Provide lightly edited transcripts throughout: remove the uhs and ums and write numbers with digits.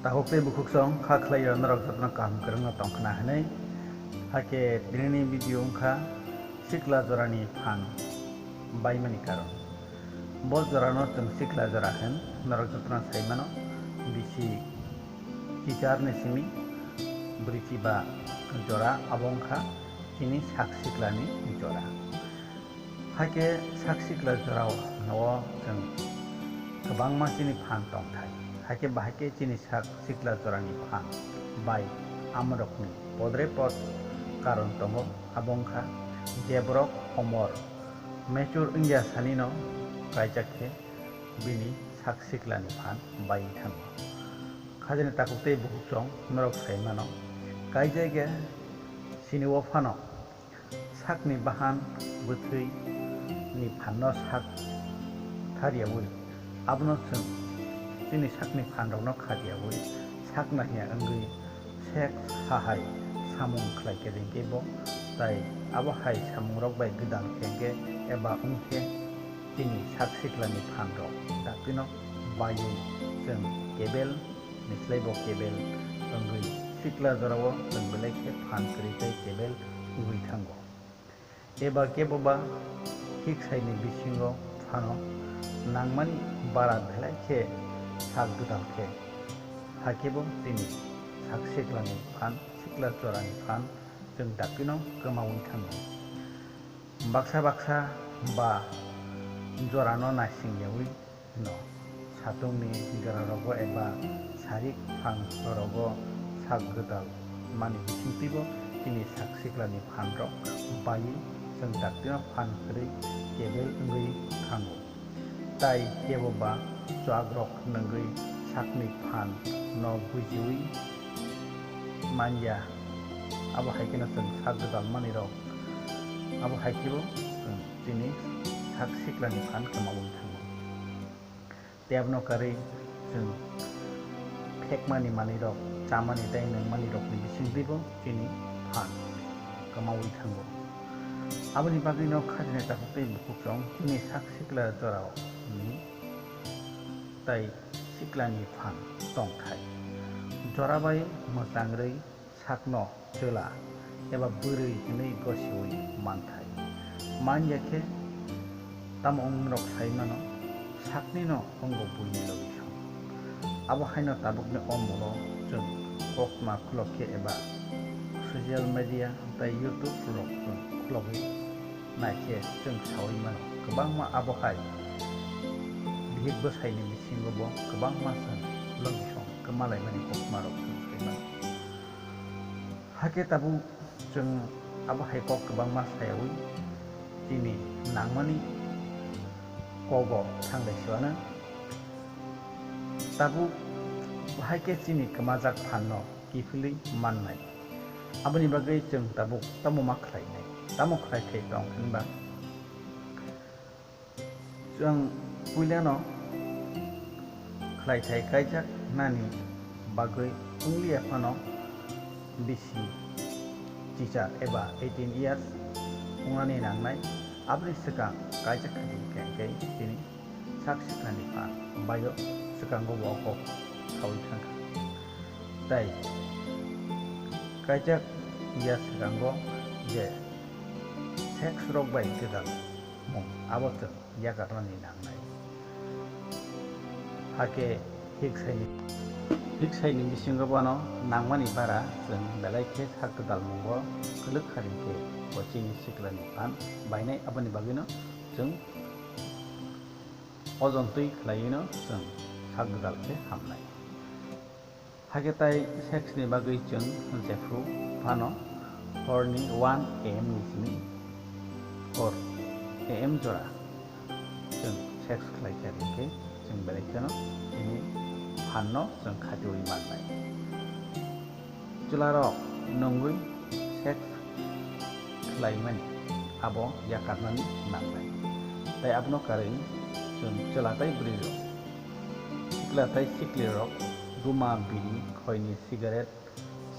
tahukte bukuk song kha khlayo narok jatna kam krang tongkhna hanai hake dinini video ongkha sikla jorani phan baimani karon bo jorano chung sikla jora hen narok jatna saimano bisi kichar ni simi briti ba jora abongkha kini sak siklani jora hake sak sikla jorao no chung kwbangma chini phan tongthai hake bahake chini sak sikla jorani phan bai amrokni podre pod karon tongo abongkha jebrok omor mechur ingya sanino kaijakhe bini sak siklani phan bai thango khajani takukte bukhchong norok saimano kaijage siniwo phano sakni bahan buthui ni phanno sak thariyawi abno chung chini sakni phanrokno khadiyawi sakna hiya angui sek hahai samung khlaike ringkebo tai abo hai samung rok bai gudang khenge eba ungkhe chini sak siklani phanrok dakino bayu chung kebel nislaibo kebel angui sikla jorao chung belaikhe phan kritai kebel ui thango eba keboba hik saini bisingo phano nangmani bara belaikhe sak gudangkhe hakebo chini sak siklani phan sikla jorani phan chung dakino kamawi thango baksa baksa ba jorano nasingyawi no satungni jora eba sarik phan rogo sak gudal mani bisingtibo chini sak siklani phan rok bai chung dakino phan kri kebel ungui thango tai keboba chagrok nangui sakni phan no bujiwi manja abo haikena chung sak gudal mani rok abo haikebo chini sak siklani phan kamawi thango tebno kari chung phekmani mani rok chamani dai nangmani rok ni bisingtibo chini phan kamawi thango aboni bagui no khajine takukte bukukchong chini sak sikla jorao ni tai siklani phan tongthai jorabai mosangrei sakno chola eba burui hinui gosiwi manthai manjakhe tamong rok saimano sakni no ongo buini logisong abo haino tabukni omolo chung kokma khulokhe eba social media tai youtube rok chung khulokhi naikhe chung sawi mano kwbangma abo hai bihik bosaini bisingobo kwbangma chung logisong kemalaimani kokma rok chung saimano hake tabu chung abo hai kok kwbangma sayawi chini nangmani kogo thanglai siwano tabu haike chini kemajak phanno kifili mannai aboni bagui chung tabu tamoma khlainai tamo khlaikhai tong hinba chung puilano khlaithai kaijak nani bagui unglia phano bisi chicha eba 18 years ungani nangnai abri sikang kaijak khadi kengkai chini sak siklani phan bayo sikango woko sawi thangka tai kaijak ya sikango je sex rok bai gedal mong abot yakarnani nangnai hake hiksaini bisingo bono nangmani bara chung belaikhe sak gedal mongo kuluk haringke chini siklani phan bainai aboni bagino chung ojontui khlaino chung sak gedalkhe hamnai hake tai sex ni bagui chung jefru phano horni 1 am ni simi 4 am jora chung sex khlaikhe ringke chung belaikhe ini phanno chung khatiwi mannai chularo nongui sex khlaimani abo yakarnani nangnai tai abno karing chung chulatai briro siklatai siklirok guma bini khoini cigarette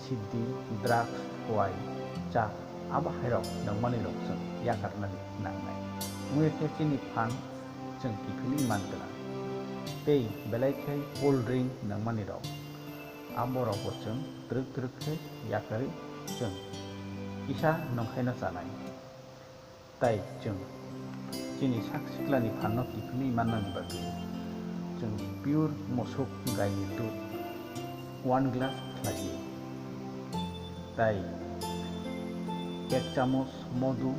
siddi drugs wai cha abo hairok nangmani rok chung yakarnani nangnai mueke chini phan chung kifili mantla tei belaikhe cold drink nangmani rok आमबरावबो जों द्रोग द्रोग के याकरि जों इसा नंखायना जानाय ताई जों दिनै साख सिख्लानि फाननो किफिलि माननानि बागै जों पियर मोसौ गायनि दूध 1 ग्लास खालायो ताई 1 चामच मधु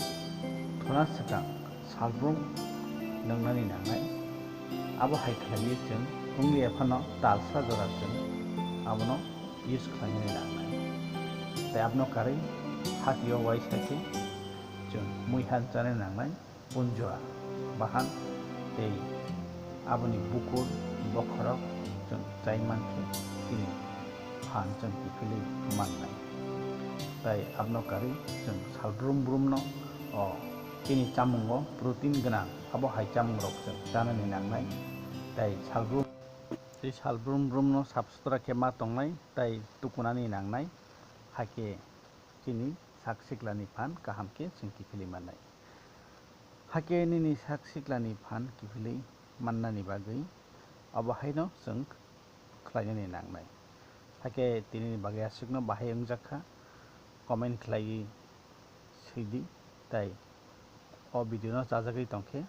थोना सिगां सालब्रुम लोंनानै नांनाय आबो हाय खालायो जों उंलिया फानो दालसा जरा जों आबनो यूज खालामनानै नांनाय ताई आबनो कारै हातियाव वाइ साइके जों मुइहान जाने नांनाय पुंजवा बाहान ते आबनि बुकुर बखरक जों जाय मानके किनि फान जों किफिलि माननाय ताई आबनो कारै जों सालब्रुम ब्रुमनो किनि चामुंगो प्रोटीन गोनां आबो हाय चामुं रक जों जानानै नांनाय ताई सालब्रुम ब्रुमनो साबसुतरा केमा तंनाय ताई तुकुनानि नांनाय हाके किनि साख सिख्लानि फान काहामके जों किफिलि माननाय हाके निनि साख सिख्लानि फान किफिलि माननानि बागै अबहायनो जों खालायनानै नांनाय हाके तिनि बागै आसिकनो बाहाय अंजाखा कमेन्ट खालायि सैदि ताई ओ भिडिअ जाजागै तंखे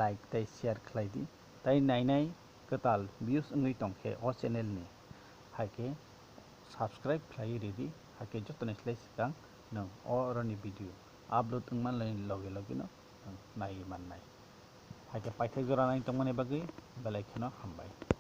लाइक ताई शेयर खालायदि ताई नायनाय कताल व्यूज अंगै तंखे ओ चैनलनि हाके सब्सक्राइब खालायि रेडि हाके जतने स्लाय सिगां नों अरनि भिडिअ आपलोड अंमान लगे लगेनो नायि माननाय हाके पाइथाय जरा नाय तंमाने बागै बेलायखनो हामबाय।